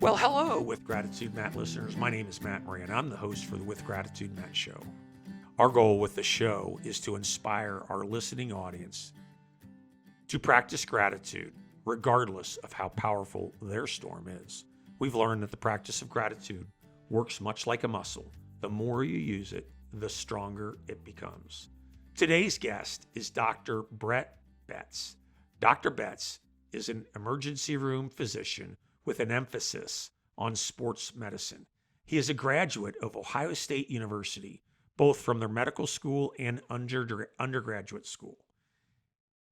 Well, hello, With Gratitude Matt listeners. My name is Matt Moran. I'm the host for the With Gratitude Matt show. Our goal with the show is to inspire our listening audience to practice gratitude, regardless of how powerful their storm is. We've learned that the practice of gratitude works much like a muscle. The more you use it, the stronger it becomes. Today's guest is Dr. Bret Betz. Dr. Betz is an emergency room physician with an emphasis on sports medicine. He is a graduate of Ohio State University, both from their medical school and undergraduate school.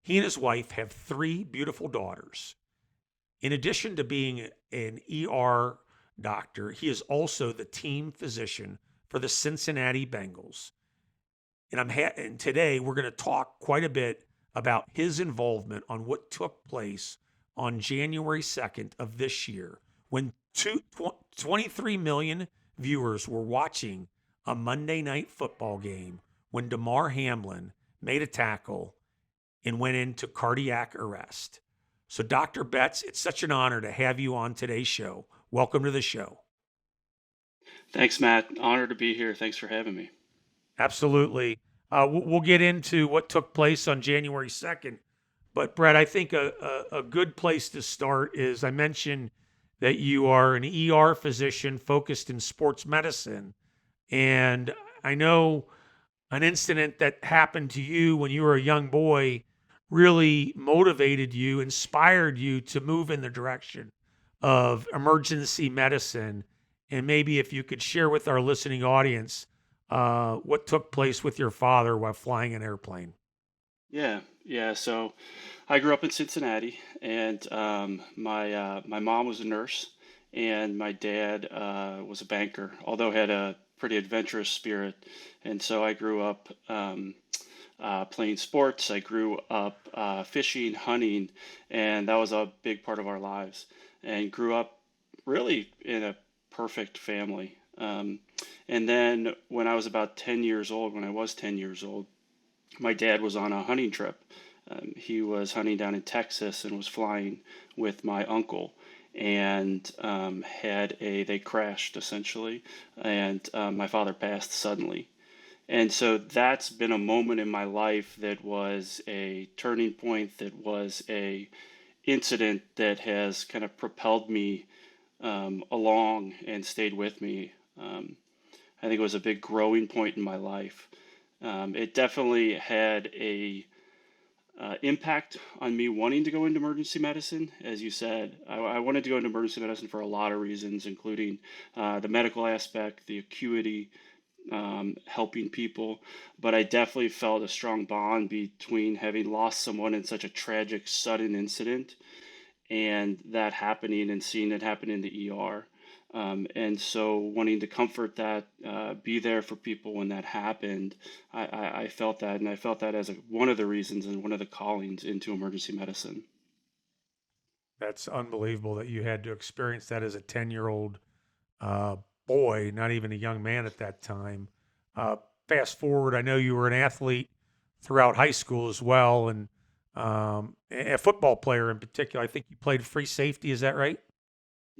He and his wife have 3 beautiful daughters. In addition to being an ER doctor, he is also the team physician for the Cincinnati Bengals. And today we're going to talk quite a bit about his involvement on what took place on January 2nd of this year when 23 million viewers were watching a Monday night football game when Damar Hamlin made a tackle and went into cardiac arrest. So Dr. Betz, it's such an honor to have you on today's show. Welcome to the show. Thanks, Matt. Honored to be here. Thanks for having me. Absolutely. We'll get into what took place on January 2nd. But Bret, I think a good place to start is I mentioned that you are an ER physician focused in sports medicine. And I know an incident that happened to you when you were a young boy really motivated you, inspired you to move in the direction of emergency medicine. And maybe if you could share with our listening audience what took place with your father while flying an airplane. Yeah. So I grew up in Cincinnati, and my mom was a nurse, and my dad was a banker, although had a pretty adventurous spirit. And so I grew up playing sports. I grew up fishing, hunting, and that was a big part of our lives. And grew up really in a perfect family. And then when I was about 10 years old, when I was 10 years old, my dad was on a hunting trip. He was hunting down in Texas and was flying with my uncle, and they crashed essentially, and my father passed suddenly. And so that's been a moment in my life that was a turning point, that was a incident that has kind of propelled me along and stayed with me. I think it was a big growing point in my life. It definitely had a impact on me wanting to go into emergency medicine. As you said, I wanted to go into emergency medicine for a lot of reasons, including the medical aspect, the acuity, helping people. But I definitely felt a strong bond between having lost someone in such a tragic, sudden incident and that happening and seeing it happen in the ER. And so wanting to comfort that, be there for people when that happened, I felt that, and I felt that as one of the reasons and one of the callings into emergency medicine. That's unbelievable that you had to experience that as a 10-year-old uh, boy, not even a young man at that time. Uh, Fast forward, I know you were an athlete throughout high school as well, and a football player in particular. I think you played free safety. Is that right?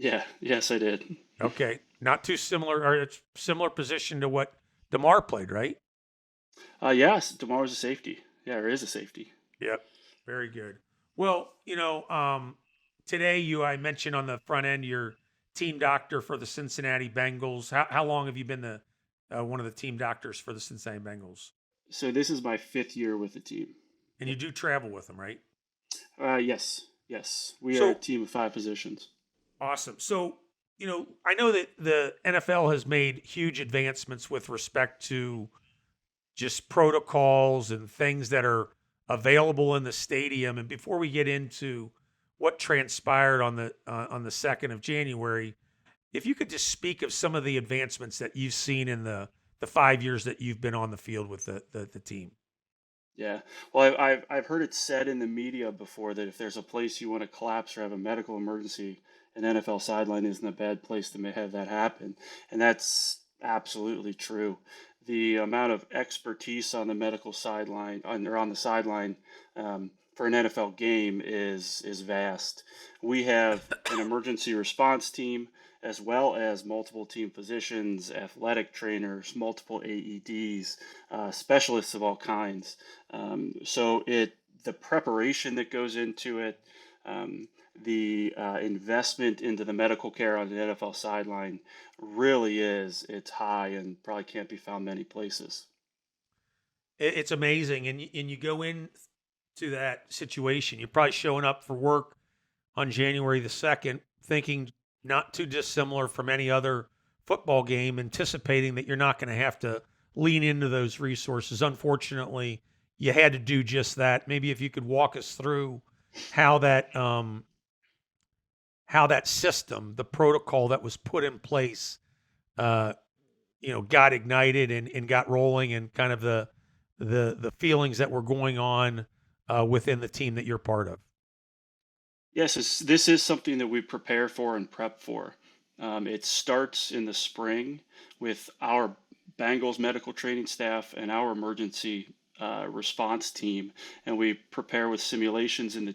Yeah, yes, I did. Okay, not too similar, or it's similar position to what Damar played, right? Yes, tomorrow's a safety. Yeah, there is a safety. Yep. Very good. Well, today I mentioned on the front end you're team doctor for the Cincinnati Bengals. How long have you been the one of the team doctors for the Cincinnati Bengals? So this is my 5th year with the team. And you do travel with them, right? Yes. We are a So team of 5 positions. awesome. So, I know that the NFL has made huge advancements with respect to just protocols and things that are available in the stadium. And before we get into what transpired on the 2nd of January, if you could just speak of some of the advancements that you've seen in the 5 years that you've been on the field with the team. Yeah. Well, I've heard it said in the media before that if there's a place you want to collapse or have a medical emergency, an NFL sideline isn't a bad place to have that happen. And that's absolutely true. The amount of expertise on the medical sideline, or on the sideline, for an NFL game is vast. We have an emergency response team as well as multiple team physicians, athletic trainers, multiple AEDs, specialists of all kinds. The preparation that goes into it, um, the investment into the medical care on the NFL sideline really is it's high and probably can't be found many places. It's amazing, and you go in to that situation. You're probably showing up for work on January the 2nd, thinking not too dissimilar from any other football game, anticipating that you're not going to have to lean into those resources. Unfortunately, you had to do just that. Maybe if you could walk us through how that system, the protocol that was put in place, uh, got ignited and got rolling, and kind of the feelings that were going on within the team that you're part of. Yes, this is something that we prepare for and prep for. It starts in the spring with our Bengals medical training staff and our emergency response team, and we prepare with simulations in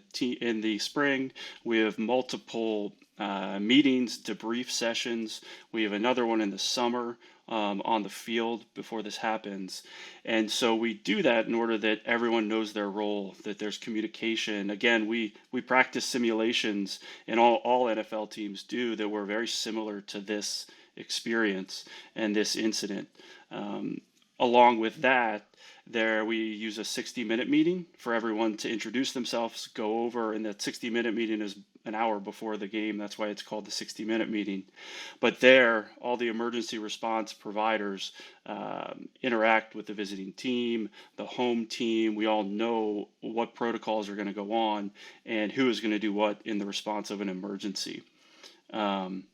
the spring. We have multiple meetings, debrief sessions. We have another one in the summer on the field before this happens. And so we do that in order that everyone knows their role, that there's communication. Again, we practice simulations, and all NFL teams do, that were very similar to this experience and this incident. Along with that, there we use a 60-minute meeting for everyone to introduce themselves, go over, and that 60-minute meeting is an hour before the game. That's why it's called the 60-minute meeting. But there, all the emergency response providers interact with the visiting team, the home team. We all know what protocols are going to go on and who is going to do what in the response of an emergency. Um,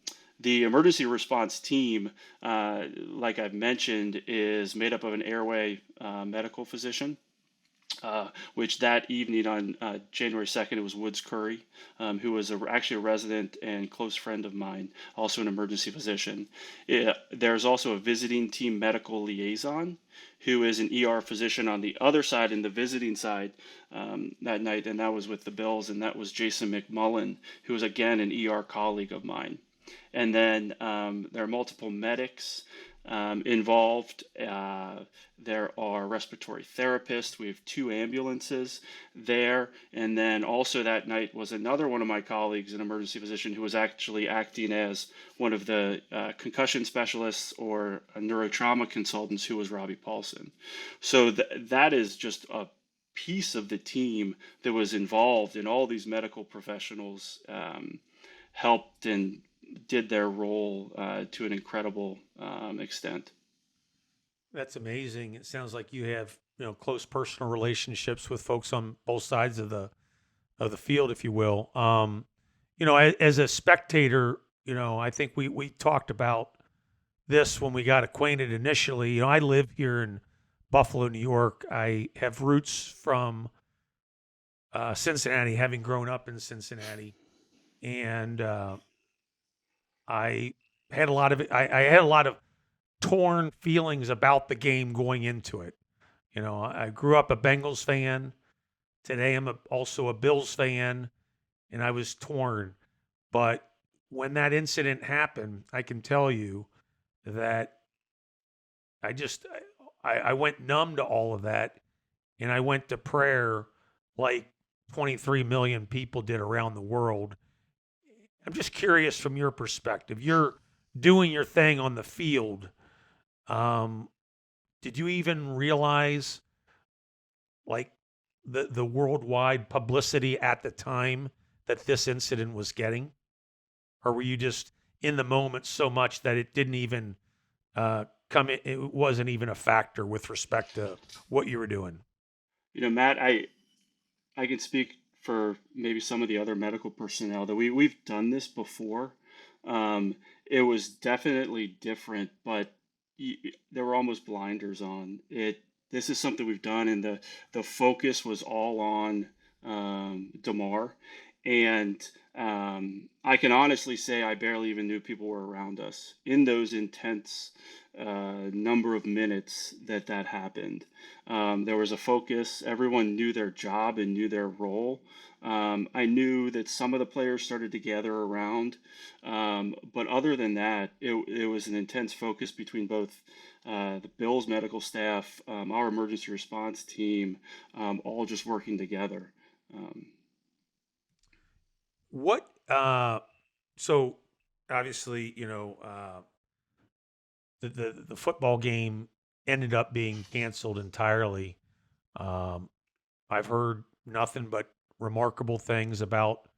the emergency response team, like I've mentioned, is made up of an airway medical physician, which that evening on January 2nd, it was Woods Curry, who was actually a resident and close friend of mine, also an emergency physician. There's also a visiting team medical liaison, who is an ER physician on the other side, in the visiting side, that night, and that was with the Bills, and that was Jason McMullen, who was again an ER colleague of mine. And then there are multiple medics involved. There are respiratory therapists. We have two ambulances there. And then also that night was another one of my colleagues, an emergency physician, who was actually acting as one of the concussion specialists or neurotrauma consultants, who was Robbie Paulson. So that is just a piece of the team that was involved, and all these medical professionals helped and did their role to an incredible extent. That's amazing. It sounds like you have close personal relationships with folks on both sides of the field, if you will. As a spectator, I think we talked about this when we got acquainted initially. I live here in Buffalo, New York. I have roots from Cincinnati, having grown up in Cincinnati, and I I had a lot of torn feelings about the game going into it. I grew up a Bengals fan. Today also a Bills fan, and I was torn. But when that incident happened, I can tell you that I just I went numb to all of that, and I went to prayer like 23 million people did around the world. I'm just curious from your perspective. You're doing your thing on the field. Um, did you even realize like the worldwide publicity at the time that this incident was getting? Or were you just in the moment so much that it didn't even come in, it wasn't even a factor with respect to what you were doing? Matt, I can speak for maybe some of the other medical personnel that we've done this before. It was definitely different, but there were almost blinders on it. This is something we've done, and the focus was all on Damar. And I can honestly say I barely even knew people were around us in those intense number of minutes that happened. There was a focus. Everyone knew their job and knew their role. I knew that some of the players started to gather around, but other than that, it was an intense focus between both the Bills medical staff, our emergency response team, all just working together. Um, What? So obviously, the football game ended up being canceled entirely. Um, I've heard nothing but remarkable things about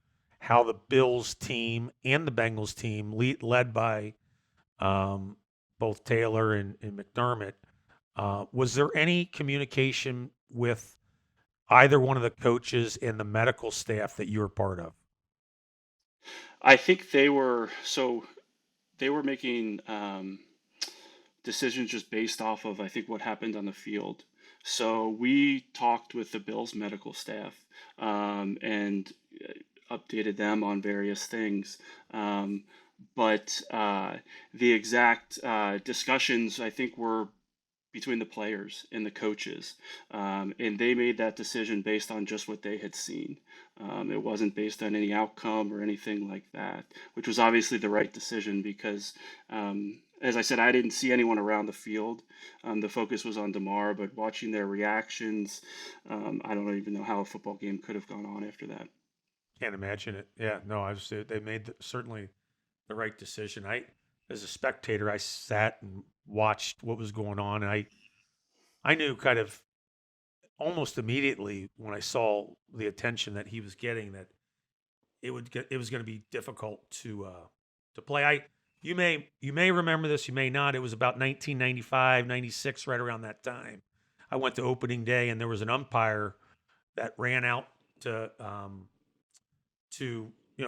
how the Bills team and the Bengals team, led by um, both Taylor and McDermott, was there any communication with either one of the coaches and the medical staff that you were part of? I think they were making decisions just based off of, I think, what happened on the field. So we talked with the Bills medical staff, and updated them on various things. Um, but the exact discussions, I think, were between the players and the coaches. And they made that decision based on just what they had seen. It wasn't based on any outcome or anything like that, which was obviously the right decision because, as I said, I didn't see anyone around the field. The focus was on Damar, but watching their reactions, I don't even know how a football game could have gone on after that. Can't imagine it. Yeah, no, they made certainly the right decision. As a spectator, I sat and watched what was going on, and I knew kind of almost immediately when I saw the attention that he was getting that it was going to be difficult to play. You may remember this, you may not. It was about 1995, 96, right around that time. I went to opening day, and there was an umpire that ran out to um,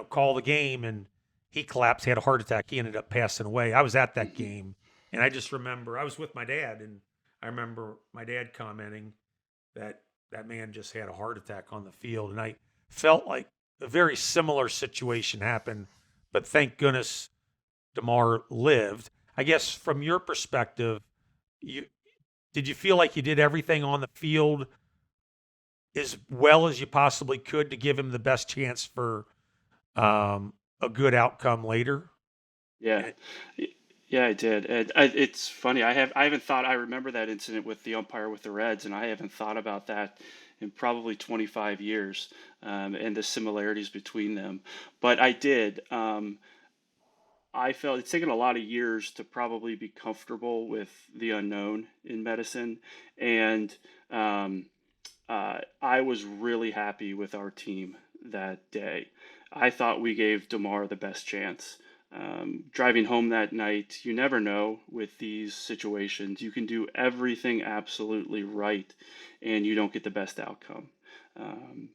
call the game, and he collapsed. He had a heart attack. He ended up passing away. I was at that Mhm. game, and I just remember I was with my dad, and I remember my dad commenting that that man just had a heart attack on the field, and I felt like a very similar situation happened, but thank goodness Damar lived. I guess from your perspective, you did you feel like you did everything on the field as well as you possibly could to give him the best chance for a good outcome later? Yeah. And it, Y- Yeah, I did. And it's funny. I haven't thought. I remember that incident with the umpire with the Reds, and I haven't thought about that in probably 25 years, and the similarities between them. But I did. I felt it's taken a lot of years to probably be comfortable with the unknown in medicine, and um, I was really happy with our team that day. I thought we gave DeMar the best chance. Driving home that night, you never know with these situations. You can do everything absolutely right, and you don't get the best outcome. Um,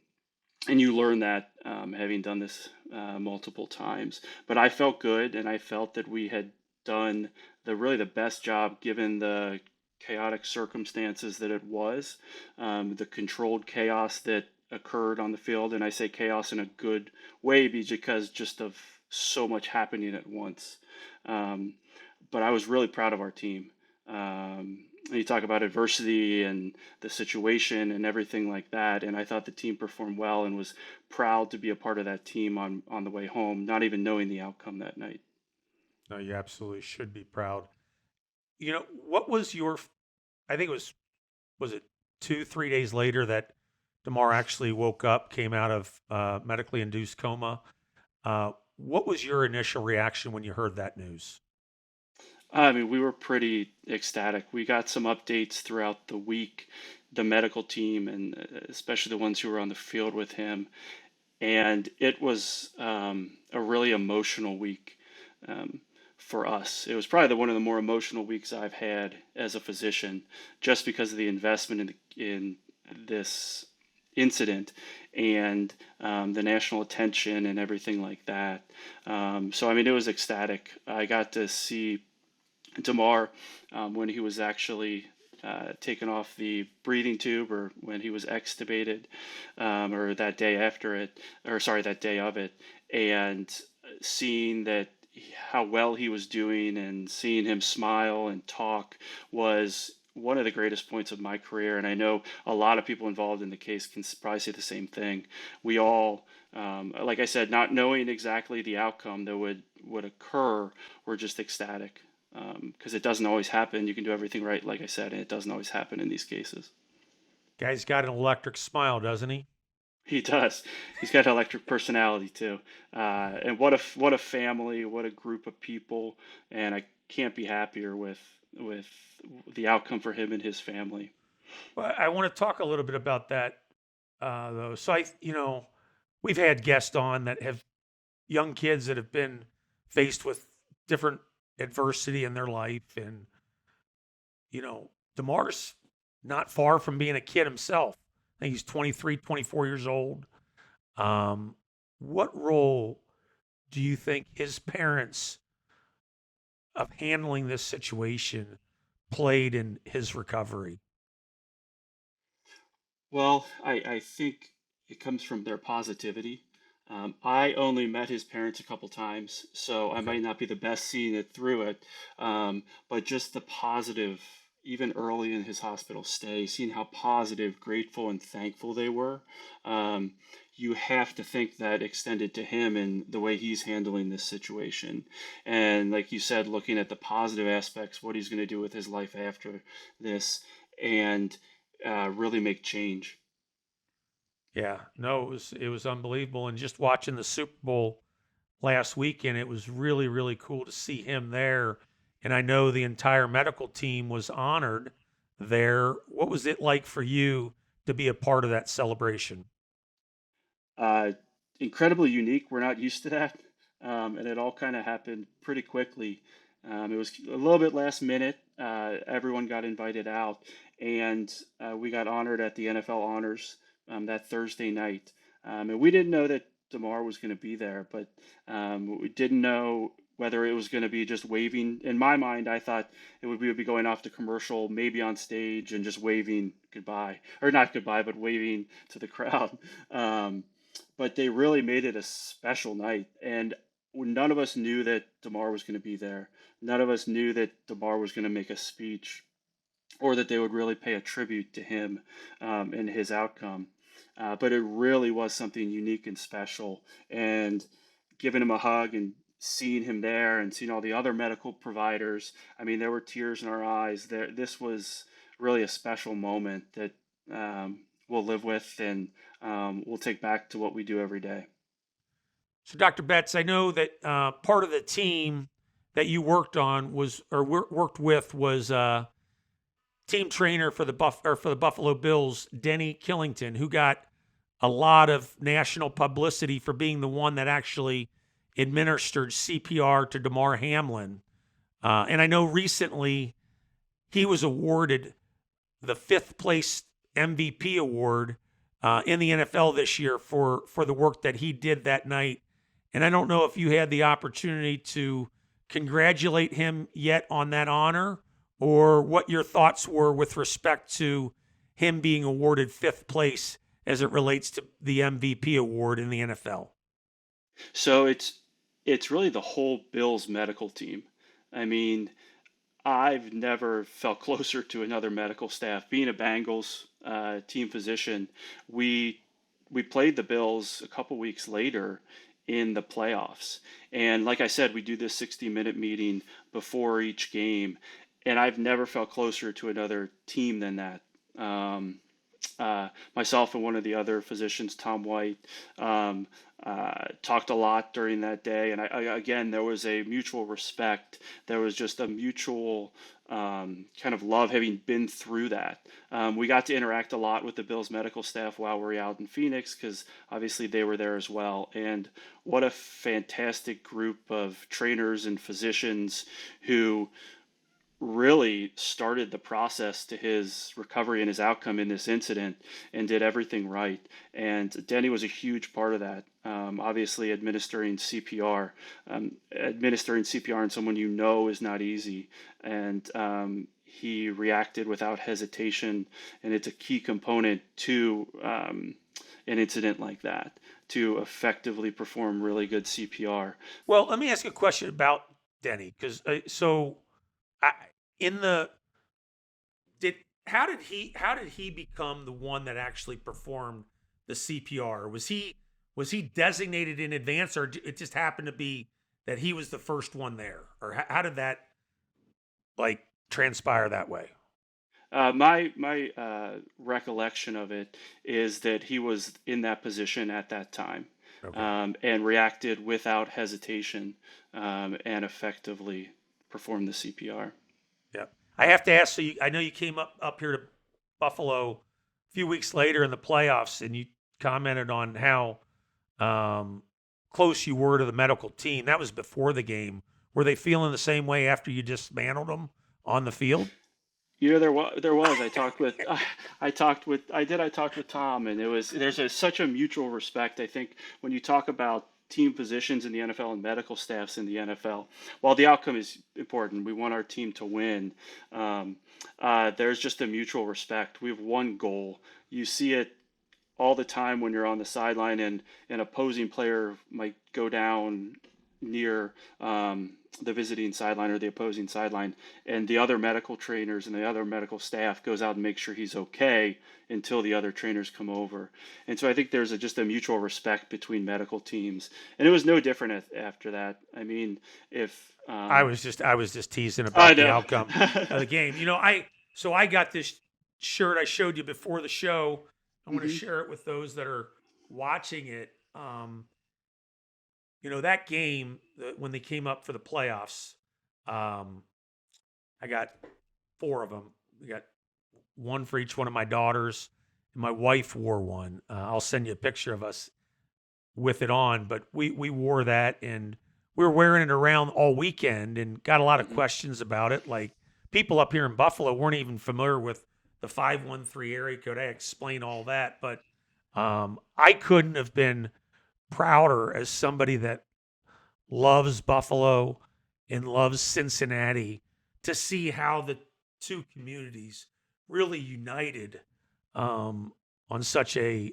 and you learn that, having done this multiple times. But I felt good, and I felt that we had done the best job given the chaotic circumstances that it was, the controlled chaos that occurred on the field. And I say chaos in a good way because just of so much happening at once. Um, but I was really proud of our team. You talk about adversity and the situation and everything like that, and I thought the team performed well and was proud to be a part of that team on the way home, not even knowing the outcome that night. no, you absolutely should be proud. What was your? I think was it 2 3 days later that Damar actually woke up, came out of medically induced coma. What was your initial reaction when you heard that news? I mean, we were pretty ecstatic. We got some updates throughout the week, the medical team, and especially the ones who were on the field with him. And it was a really emotional week, um, for us. It was probably one of the more emotional weeks I've had as a physician, just because of the investment in this incident and the national attention and everything like that. So I mean, it was ecstatic. I got to see Damar, when he was actually taken off the breathing tube, or when he was extubated, or that day after it, or sorry, that day of it, and seeing that how well he was doing and seeing him smile and talk was one of the greatest points of my career. And I know a lot of people involved in the case can probably say the same thing. We all, like I said, not knowing exactly the outcome that would occur, we're just ecstatic because it doesn't always happen. You can do everything right, like I said, and it doesn't always happen in these cases. Guy's got an electric smile, doesn't he? He does. He's got an electric personality too. And what a family, what a group of people, and I can't be happier with the outcome for him and his family. Well, I want to talk a little bit about that, though. So we've had guests on that have young kids that have been faced with different adversity in their life, and Damar's not far from being a kid himself. I think he's 23, 24 years old. Um, what role do you think his parents of handling this situation played in his recovery? Well, I think it comes from their positivity. I only met his parents a couple times, so I Okay. might not be the best seeing it through it. But just the positive, even early in his hospital stay, seeing how positive, grateful, and thankful they were, um, you have to think that extended to him and the way he's handling this situation. And like you said, looking at the positive aspects, what he's going to do with his life after this, and really make change. Yeah, no, it was unbelievable. And just watching the Super Bowl last weekend, it was really, really cool to see him there. And I know the entire medical team was honored there. What was it like for you to be a part of that celebration? Uh, Incredibly unique. We're not used to that. And it all kind of happened pretty quickly. It was a little bit last minute. Everyone got invited out, and we got honored at the NFL Honors that Thursday night. And we didn't know that Damar was going to be there, but we didn't know whether it was going to be just waving. In my mind, I thought we would be going off to commercial, maybe on stage, and just waving goodbye, or not goodbye, but waving to the crowd. Um, but they really made it a special night. And none of us knew that DeMar was going to be there. None of us knew that DeMar was going to make a speech or that they would really pay a tribute to him and his outcome. But it really was something unique and special. And giving him a hug and seeing him there and seeing all the other medical providers, I mean, there were tears in our eyes. This was really a special moment that we'll live with and we'll take back to what we do every day. So, Dr. Betts, I know that part of the team that you worked on was, or worked with, was team trainer for the Buffalo Bills, Denny Killington, who got a lot of national publicity for being the one that actually administered CPR to Damar Hamlin. And I know recently he was awarded the fifth place MVP award in the NFL this year for the work that he did that night. And I don't know if you had the opportunity to congratulate him yet on that honor, or what your thoughts were with respect to him being awarded fifth place as it relates to the MVP award in the NFL. So it's really the whole Bills medical team. I mean, I've never felt closer to another medical staff. Being a Bengals team physician, we we played the Bills a couple weeks later in the playoffs. And like I said, we do this 60-minute meeting before each game, and I've never felt closer to another team than that. Um, Myself and one of the other physicians, Tom White, um, talked a lot during that day. And again, there was a mutual respect. There was just a mutual kind of love having been through that. We got to interact a lot with the Bills medical staff while we were out in Phoenix because obviously they were there as well. And what a fantastic group of trainers and physicians who really started the process to his recovery and his outcome in this incident and did everything right. And Denny was a huge part of that. Obviously, administering CPR on someone you know is not easy. And he reacted without hesitation, and it's a key component to an incident like that to effectively perform really good CPR. Well, let me ask you a question about Denny, because I, in the did how did he become the one that actually performed the CPR? Was he designated in advance, or it just happened to be that he was the first one there, or how did that like transpire that way? My recollection of it is that he was in that position at that time, Okay. and reacted without hesitation, and effectively performed the CPR. Yeah. I have to ask. So I know you came up here to Buffalo a few weeks later in the playoffs, and you commented on how close you were to the medical team. That was before the game. Were they feeling the same way after you dismantled them on the field? There was. I talked with Tom, and such a mutual respect. I think when you talk about team positions in the NFL and medical staffs in the NFL, while the outcome is important, we want our team to win. Um, there's just a mutual respect. We have one goal. You see it all the time when you're on the sideline, and an opposing player might go down near the visiting sideline or the opposing sideline, and the other medical trainers and the other medical staff goes out and makes sure he's okay until the other trainers come over. And so I think there's just a mutual respect between medical teams, and it was no different after that. I mean, if I was just teasing I about the know. outcome of the game. I got this shirt I showed you before the show. I want to Hmm. share it with those that are watching it. That game when they came up for the playoffs, um, I got four of them. We got one for each one of my daughters, and my wife wore one. I'll send you a picture of us with it on, but we wore that, and we were wearing it around all weekend, and got a lot of Hmm. questions about it. Like, people up here in Buffalo weren't even familiar with the 513 area code. I explained all that, but I couldn't have been prouder as somebody that loves Buffalo and loves Cincinnati to see how the two communities really united on such a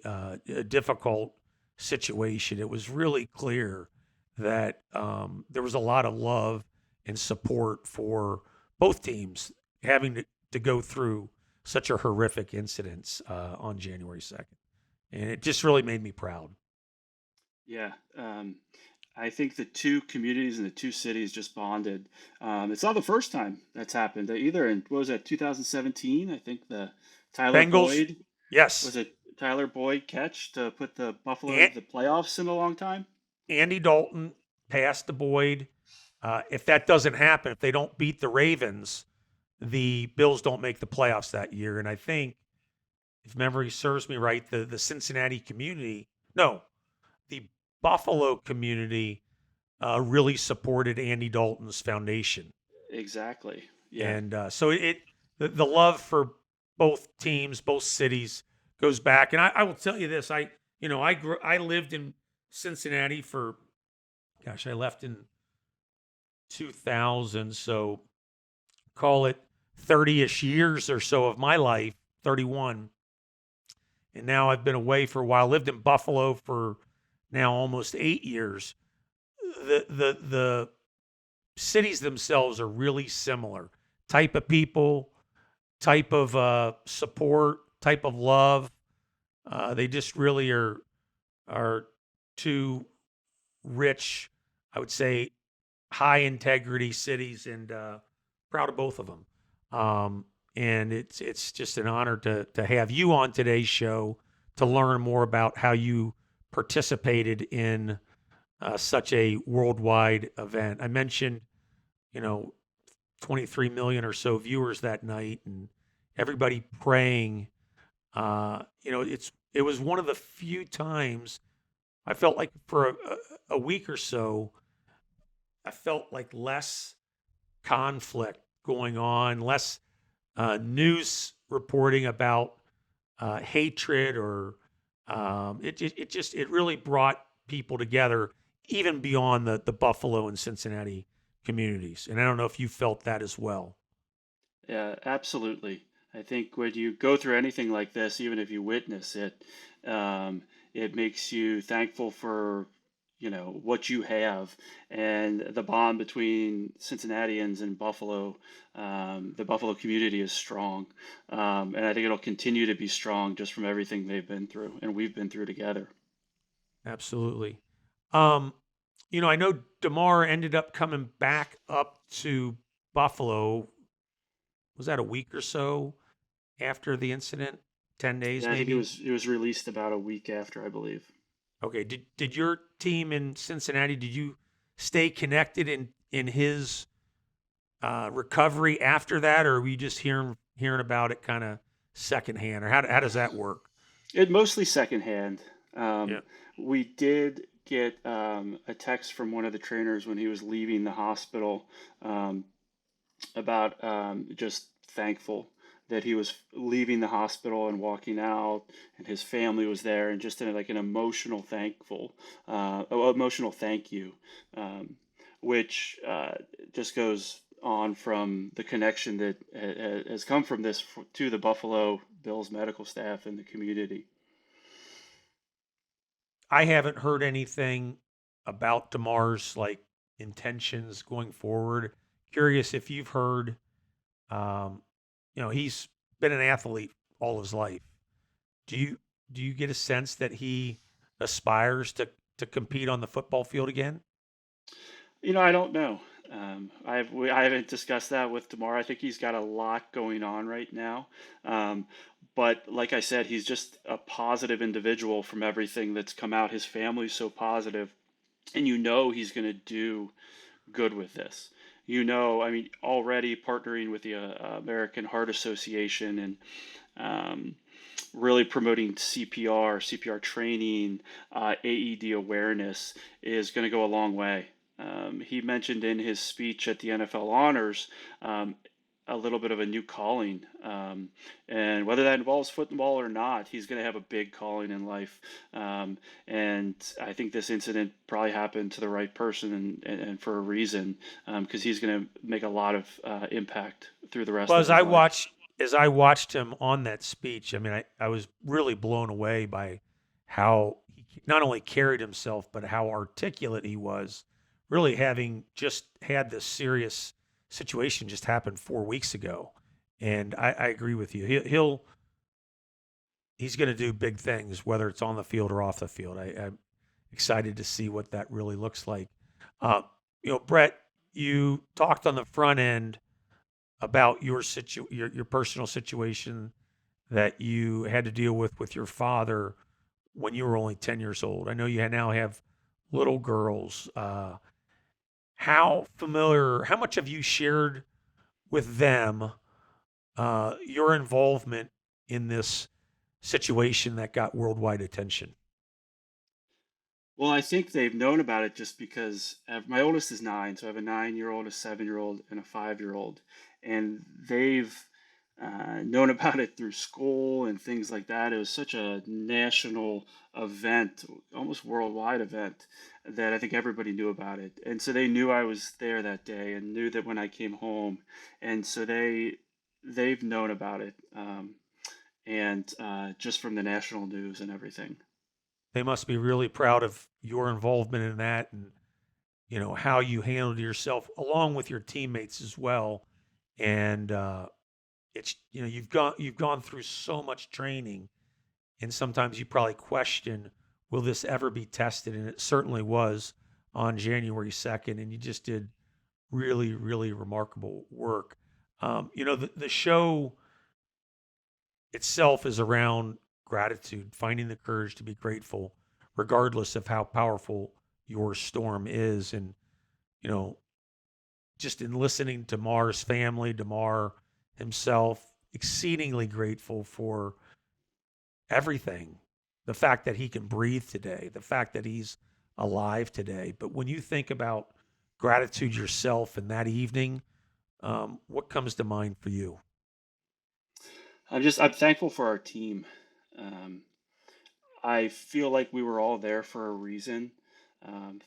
difficult situation. It was really clear that there was a lot of love and support for both teams having to go through such a horrific incident on January 2nd. And it just really made me proud. Yeah. I think the two communities and the two cities just bonded. It's not the first time that's happened. Either in, what was that, 2017? I think the Tyler Bengals, Boyd was yes. it Tyler Boyd catch to put the Buffalo An- into the playoffs in a long time. Andy Dalton passed to Boyd. If that doesn't happen, if they don't beat the Ravens, the Bills don't make the playoffs that year. And I think, if memory serves me right, the Cincinnati community, no, the Buffalo community really supported Andy Dalton's foundation. Exactly. Yeah. And so the love for both teams, both cities goes back. And I will tell you this, I lived in Cincinnati for, gosh, I left in 2000. So call it 30-ish years or so of my life, 31. And now I've been away for a while. Lived in Buffalo for now almost 8 years. The cities themselves are really similar. Type of people, type of support, type of love. They just really are two rich, I would say, high integrity cities, and proud of both of them. And it's just an honor to have you on today's show to learn more about how you participated in such a worldwide event. I mentioned, you know, 23 million or so viewers that night, and everybody praying. It was one of the few times I felt like for a week or so, I felt like less conflict going on, less news reporting about hatred, or it really brought people together, even beyond the Buffalo and Cincinnati communities. And I don't know if you felt that as well. Yeah, absolutely. I think when you go through anything like this, even if you witness it, it makes you thankful for, what you have, and the bond between Cincinnatians and Buffalo. The Buffalo community is strong, and I think it'll continue to be strong just from everything they've been through and we've been through together. Absolutely. Um, I know Damar ended up coming back up to Buffalo. Was that a week or so after the incident? 10 days Yeah, I think it maybe? was it was released about a week after, I believe. Okay. Did your team in Cincinnati, did you stay connected in his recovery after that, or were you just hearing about it kind of secondhand, or how does that work? It mostly secondhand. Um, Yeah. we did get a text from one of the trainers when he was leaving the hospital, um, about, just thankful that he was leaving the hospital and walking out, and his family was there, and just in like an emotional thank you, um, which just goes on from the connection that has come from this to the Buffalo Bills medical staff and the community. I haven't heard anything about Damar's like intentions going forward. Curious if you've heard. Um, he's been an athlete all his life. Do you do you get a sense that he aspires to compete on the football field again? I don't know. I haven't discussed that with Damar. I think he's got a lot going on right now. Um, but like I said, he's just a positive individual from everything that's come out. His family's so positive, and he's going to do good with this. I mean, already partnering with the American Heart Association, and um, really promoting CPR training, AED awareness is going to go a long way. He mentioned in his speech at the NFL Honors, a little bit of a new calling. And whether that involves football or not, he's going to have a big calling in life. And I think this incident probably happened to the right person, and for a reason, because he's going to make a lot of impact through the rest Well, of his life. as I watched him on that speech, I mean, I was really blown away by how he not only carried himself, but how articulate he was, really having just had this serious situation just happen 4 weeks ago. And I agree with you. He's going to do big things, whether it's on the field or off the field. I'm excited to see what that really looks like. Uh, Brett, you talked on the front end about your personal situation that you had to deal with your father when you were only 10 years old. I know you now have little girls. How much have you shared with them your involvement in this situation that got worldwide attention? Well, I think they've known about it just because my oldest is 9, so I have a 9-year-old, a 7-year-old, and a 5-year-old, and they've known about it through school and things like that. It was such a national event, almost worldwide event, that I think everybody knew about it, and so they knew I was there that day and knew that when I came home, and so they've known about it, and just from the national news and everything. They must be really proud of your involvement in that, and how you handled yourself along with your teammates as well. And it's you've gone through so much training, and sometimes you probably question, will this ever be tested? And it certainly was on January 2nd, and you just did really, really remarkable work. The show itself is around gratitude, finding the courage to be grateful, regardless of how powerful your storm is. And, you know, just in listening to Mar's family, Damar himself, exceedingly grateful for everything. The fact that he can breathe today, the fact that he's alive today. But when you think about gratitude yourself in that evening, what comes to mind for you? I'm thankful for our team. Um, I feel like we were all there for a reason.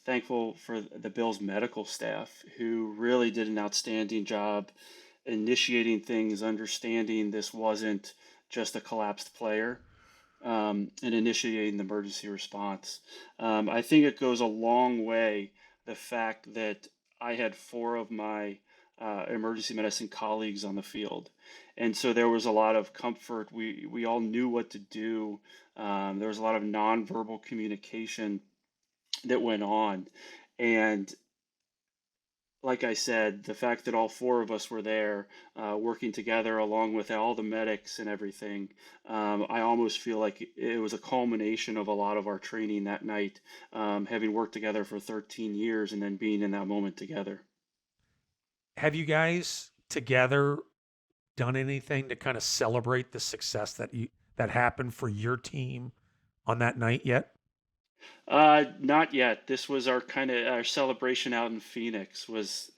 Thankful for the Bills medical staff who really did an outstanding job initiating things, understanding this wasn't just a collapsed player, and initiating the emergency response. I think it goes a long way, the fact that I had four of my emergency medicine colleagues on the field. And so there was a lot of comfort. We all knew what to do. There was a lot of nonverbal communication that went on. And like I said, the fact that all four of us were there working together along with all the medics and everything, I almost feel like it was a culmination of a lot of our training that night, having worked together for 13 years and then being in that moment together. Have you guys together done anything to kind of celebrate the success that happened for your team on that night yet? Not yet. This was our kind of our celebration out in Phoenix. Was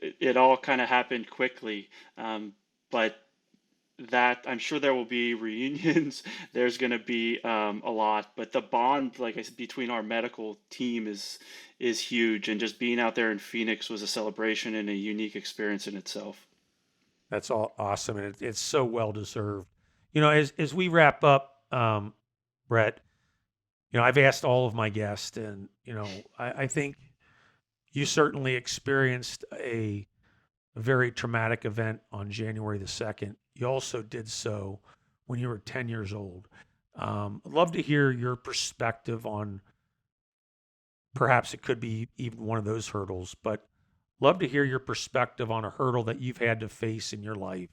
it all kind of happened quickly, but that I'm sure there will be reunions. There's going to be a lot, but the bond, like I said, between our medical team is huge, and just being out there in Phoenix was a celebration and a unique experience in itself. That's all awesome, and it's so well deserved. As we wrap up, Brett, I've asked all of my guests, and I think you certainly experienced a very traumatic event on January the 2nd. You also did so when you were 10 years old. I'd love to hear your perspective on perhaps it could be even one of those hurdles, but love to hear your perspective on a hurdle that you've had to face in your life.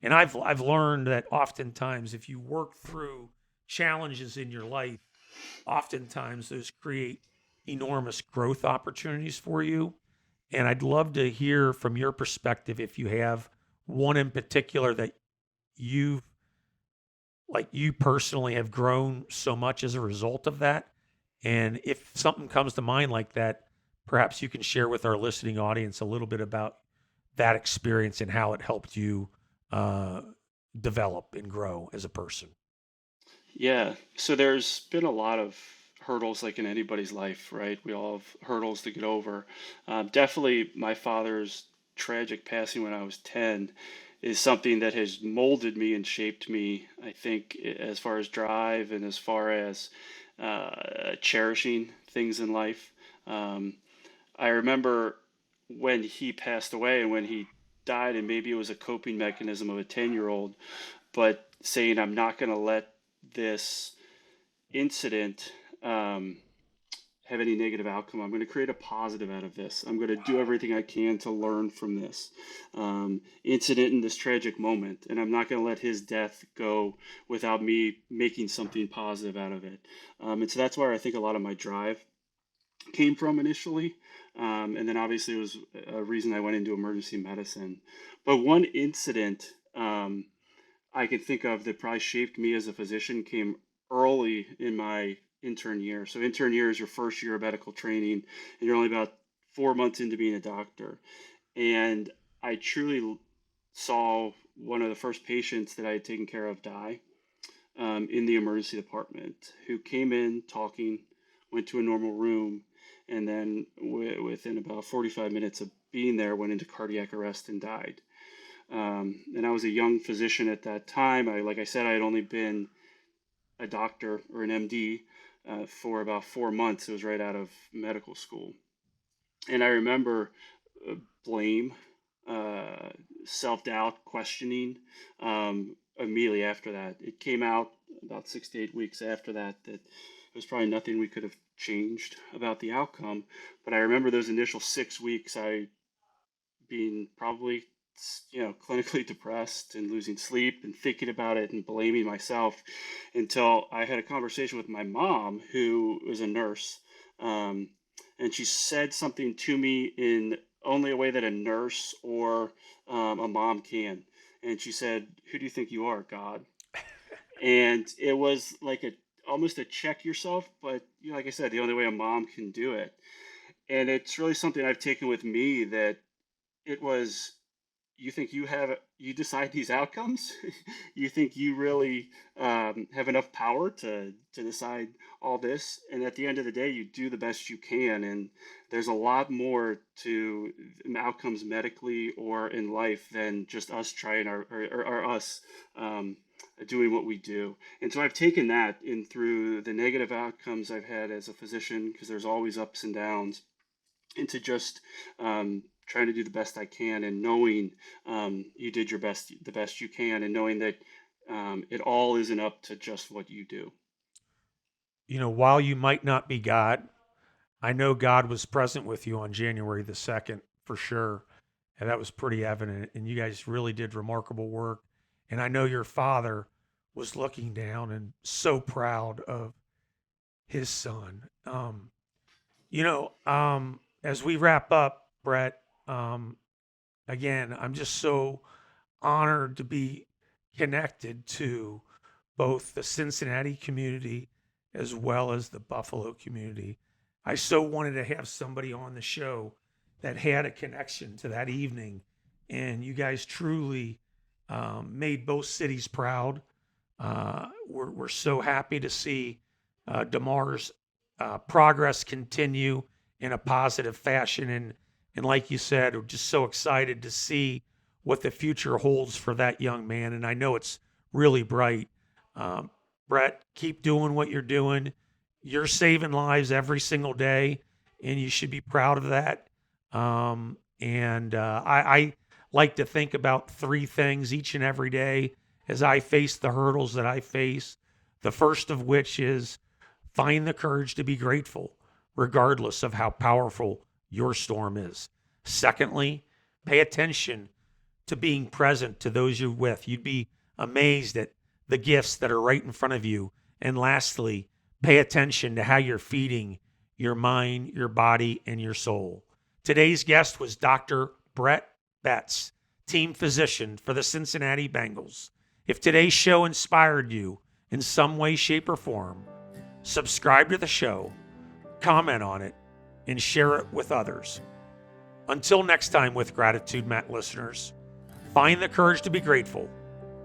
And I've learned that oftentimes if you work through challenges in your life, oftentimes those create enormous growth opportunities for you. And I'd love to hear from your perspective if you have one in particular that you've, like you personally have grown so much as a result of that. And if something comes to mind like that, perhaps you can share with our listening audience a little bit about that experience and how it helped you uh, develop and grow as a person. Yeah, so there's been a lot of hurdles like in anybody's life, right? We all have hurdles to get over. Definitely my father's tragic passing when I was 10 is something that has molded me and shaped me, I think, as far as drive and as far as cherishing things in life. Um, I remember when he passed away and when he died, and maybe it was a coping mechanism of a 10-year-old, but saying, I'm not going to let this incident have any negative outcome. I'm going to create a positive out of this. I'm going to do everything I can to learn from this incident and this tragic moment. And I'm not going to let his death go without me making something positive out of it. And so that's where I think a lot of my drive came from initially. And then obviously it was a reason I went into emergency medicine. But one incident I can think of that probably shaped me as a physician came early in my intern year. So intern year is your first year of medical training, and you're only about 4 months into being a doctor. And I truly saw one of the first patients that I had taken care of die in the emergency department, who came in talking, went to a normal room, and then within about 45 minutes of being there, went into cardiac arrest and died. And I was a young physician at that time. Like I said, I had only been a doctor or an MD for about 4 months. It was right out of medical school. And I remember uh, blame, uh, self doubt, questioning immediately after that. It came out about 6 to 8 weeks after that that there was probably nothing we could have changed about the outcome. But I remember those initial 6 weeks, I being probably clinically depressed and losing sleep and thinking about it and blaming myself until I had a conversation with my mom, who was a nurse. um, and she said something to me in only a way that a nurse or a mom can. And she said, who do you think you are, God? And it was like a almost a check yourself, but like I said, the only way a mom can do it. And it's really something I've taken with me, that it was you think you decide these outcomes? You think you really have enough power to decide all this? And at the end of the day, you do the best you can. And there's a lot more to outcomes medically or in life than just us trying or us doing what we do. And so I've taken that in through the negative outcomes I've had as a physician, because there's always ups and downs, into just trying to do the best I can, and knowing you did the best you can, and knowing that it all isn't up to just what you do. While you might not be God, I know God was present with you on January the 2nd for sure. And that was pretty evident. And you guys really did remarkable work. And I know your father was looking down and so proud of his son. As we wrap up, Bret, again, I'm just so honored to be connected to both the Cincinnati community as well as the Buffalo community. I so wanted to have somebody on the show that had a connection to that evening, and you guys truly made both cities proud. We're so happy to see Damar's progress continue in a positive fashion, and like you said, we're just so excited to see what the future holds for that young man, and I know it's really bright. Bret, keep doing what you're doing. You're saving lives every single day, and you should be proud of that. I like to think about three things each and every day as I face the hurdles that I face. The first of which is find the courage to be grateful, regardless of how powerful your storm is. Secondly, pay attention to being present to those you're with. You'd be amazed at the gifts that are right in front of you. And lastly, pay attention to how you're feeding your mind, your body, and your soul. Today's guest was Dr. Bret Betz, team physician for the Cincinnati Bengals. If today's show inspired you in some way, shape, or form, subscribe to the show, comment on it, and share it with others. Until next time, with gratitude, Matt listeners, find the courage to be grateful.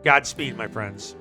Godspeed, my friends.